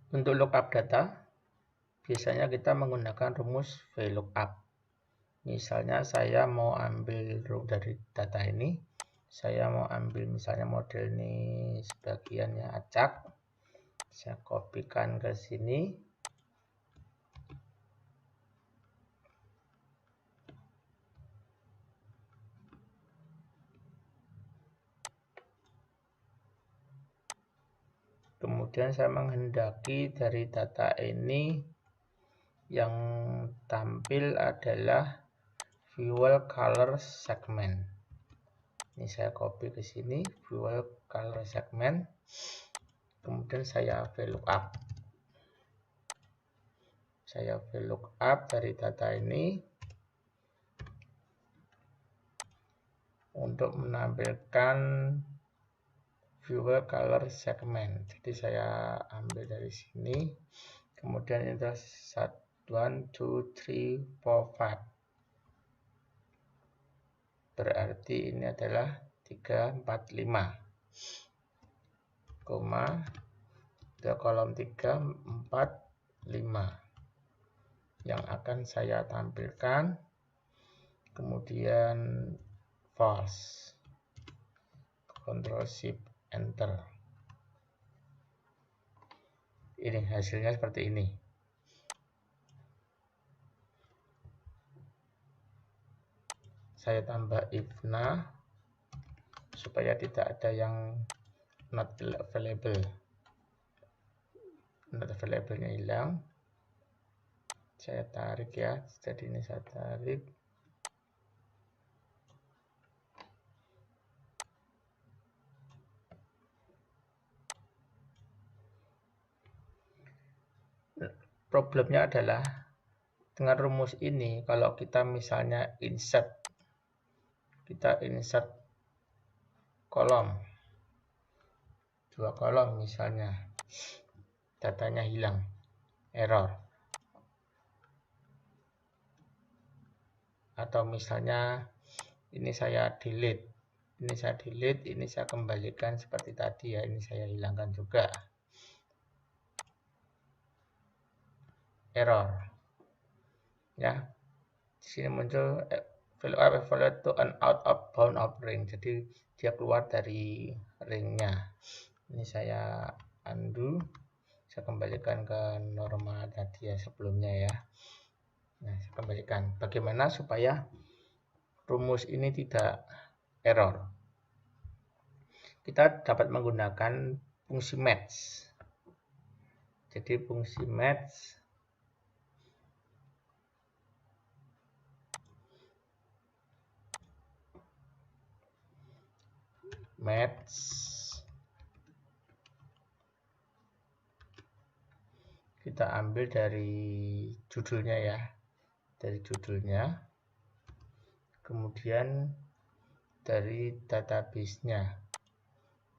Untuk lookup data, biasanya kita menggunakan rumus VLOOKUP. Misalnya saya mau ambil dari data ini, saya mau ambil misalnya model ini sebagiannya acak, saya kopikan ke sini, kemudian saya menghendaki dari data ini yang tampil adalah fuel color segment. Ini saya copy ke sini, fuel color segment. Kemudian saya VLOOKUP. Saya VLOOKUP dari data ini untuk menampilkan fuel color segment. Jadi saya ambil dari sini. Kemudian ini adalah 1, 2, 3, 4, 5. Berarti ini adalah 3, 4, 5. Koma, ke kolom 3, 4, 5. Yang akan saya tampilkan. Kemudian false. Ctrl Shift Enter. Ini hasilnya seperti ini. Saya tambah if-na supaya tidak ada yang not available. Not available-nya hilang. Saya tarik ya. Jadi ini saya tarik. Problemnya adalah dengan rumus ini, kalau kita misalnya insert kolom, 2 kolom misalnya, datanya hilang, error. Atau misalnya ini saya delete, ini saya kembalikan seperti tadi ya, ini saya hilangkan juga. Error. Ya. Di sini muncul VLOOKUP evaluate to an out of bound of ring. Jadi dia keluar dari ringnya. Ini saya undo, saya kembalikan ke norma tadi ya sebelumnya ya. Nah, saya kembalikan. Bagaimana supaya rumus ini tidak error? Kita dapat menggunakan fungsi match. Jadi fungsi match kita ambil dari judulnya ya, dari judulnya, kemudian dari database-nya.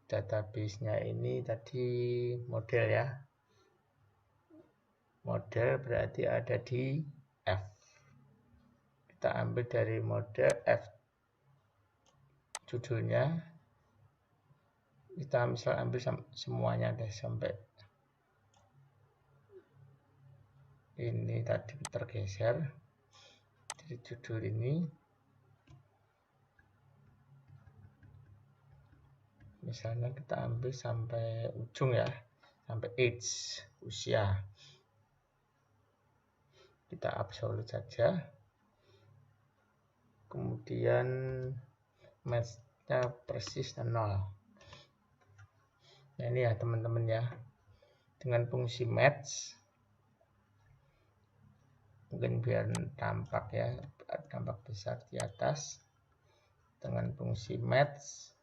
Database-nya ini tadi model ya, model berarti ada di F. Kita ambil dari model F judulnya, kita misal ambil semuanya deh sampai ini tadi tergeser dari judul ini. Misalnya kita ambil sampai ujung ya, sampai age, usia. Kita absolut saja. Kemudian match-nya persis 0. Nah ini ya teman-teman ya. Dengan fungsi match, mungkin biar tampak ya, tampak besar di atas. Dengan fungsi match,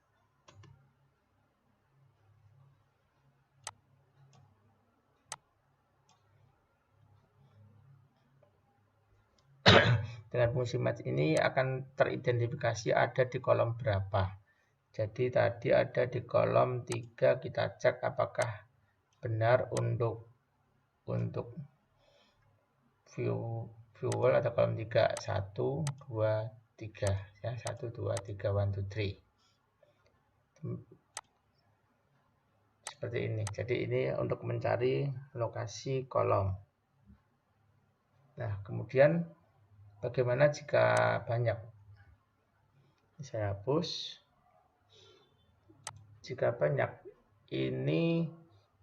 dengan fungsi match ini akan teridentifikasi ada di kolom berapa. Jadi tadi ada di kolom 3, kita cek apakah benar untuk fuel atau kolom 3, 1, 2, 3 ya, 1, 2, 3, 1, 2, 3. seperti ini. Jadi ini untuk mencari lokasi kolom. Nah, kemudian bagaimana jika banyak? Saya hapus. Jika banyak, ini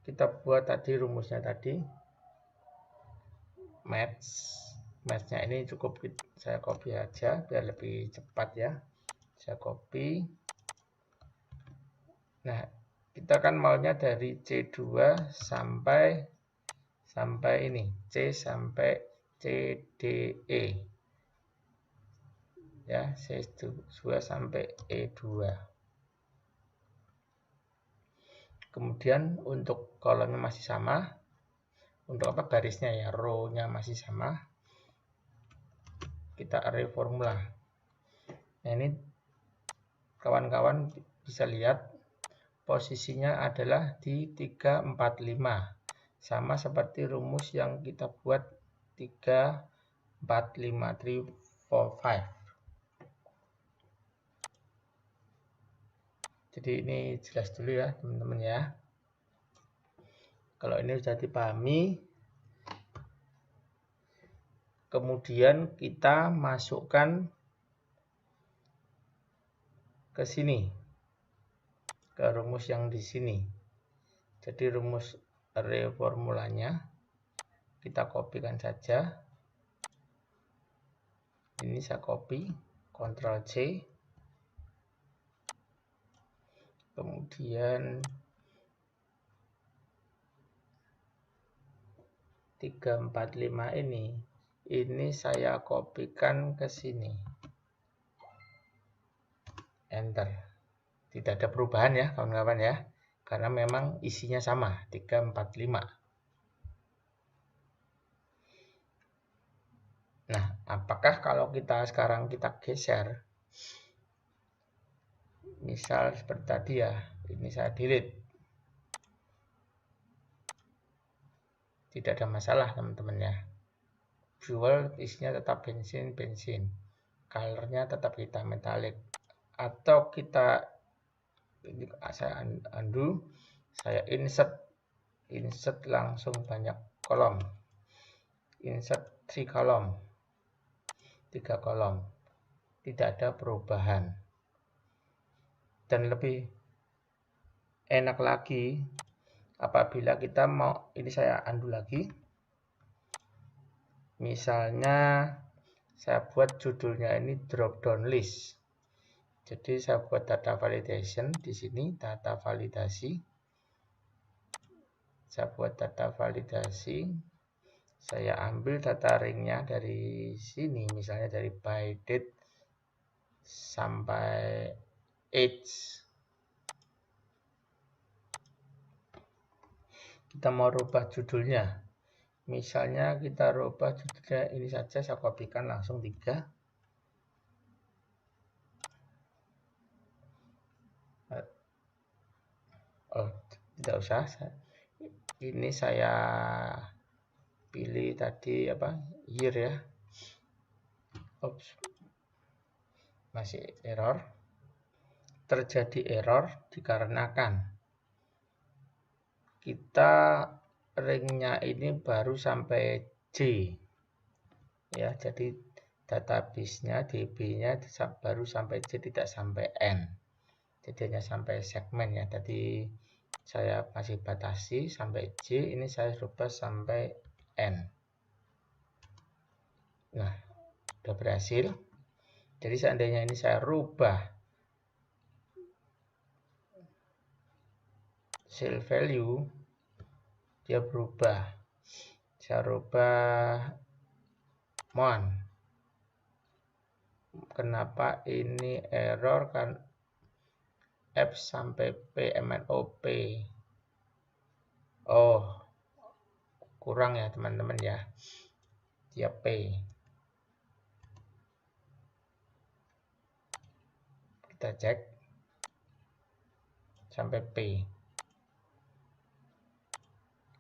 kita buat tadi rumusnya tadi. Match-nya ini cukup saya copy aja biar lebih cepat ya. Saya copy. Nah, kita kan maunya dari C2 sampai ini, C sampai CDE. Ya, C2 sampai E2. Kemudian untuk kolomnya masih sama. Untuk apa garisnya ya, row-nya masih sama. Kita array formula. Nah, ini kawan-kawan bisa lihat posisinya adalah di 3, 4, 5. Sama seperti rumus yang kita buat 3, 4, 5, 3, 4, 5. Jadi ini jelas dulu ya teman-teman ya. Kalau ini sudah dipahami, kemudian kita masukkan ke sini, ke rumus yang di sini. Jadi rumus array formulanya kita kopikan saja. Ini saya copy, Ctrl C. Kemudian 3, 4, 5 ini saya kopikan ke sini. Enter. Tidak ada perubahan ya kawan-kawan ya. Karena memang isinya sama, 3, 4, 5. Nah, apakah kalau sekarang kita geser, misal seperti tadi ya, ini saya delete. Tidak ada masalah teman-teman ya. Fuel isinya tetap bensin. Colornya tetap hitam metalik. Atau ini saya undo, saya insert langsung banyak kolom. Insert 3 kolom. 3 kolom. Tidak ada perubahan. Dan lebih enak lagi apabila kita mau, ini saya undo lagi. Misalnya saya buat judulnya ini drop down list. Jadi saya buat data validation di sini, data validasi. Saya buat data validasi. Saya ambil data ringnya dari sini, misalnya dari by date sampai age. Kita mau rubah judulnya. Misalnya kita rubah judulnya ini saja, saya kopikan langsung 3. Oh, tidak usah. Ini saya pilih tadi apa? Year ya. Oops. Masih error. Terjadi error dikarenakan kita ringnya ini baru sampai J. Ya, jadi database-nya, DB-nya baru sampai J, tidak sampai N. Jadi hanya sampai segmen ya. Tadi saya masih batasi sampai J, ini saya rubah sampai N. Nah, sudah berhasil. Jadi seandainya ini saya rubah cell value, dia berubah. Saya rubah mon. Kenapa ini error kan? F sampai P, MNOP. Oh, kurang ya teman-teman ya. Dia P. Kita cek sampai P.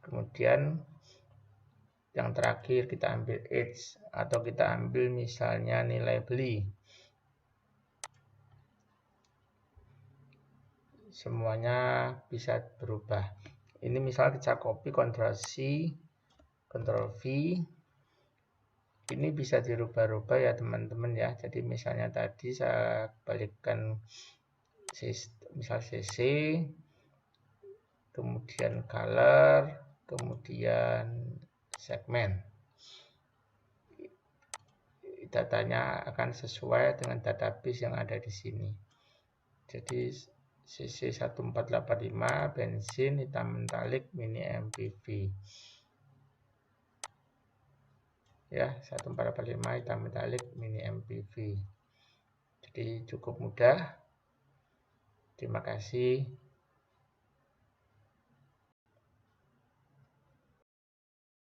Kemudian yang terakhir kita ambil age atau kita ambil misalnya nilai beli. Semuanya bisa berubah. Ini misal kita copy, Ctrl C, Ctrl V. Ini bisa dirubah-rubah ya teman-teman ya. Jadi misalnya tadi saya balikkan misal CC, kemudian color, kemudian segmen. Datanya akan sesuai dengan database yang ada di sini. Jadi CC 1485 bensin hitam metalik mini MPV. Ya, 1485 hitam metalik mini MPV. Jadi cukup mudah. Terima kasih.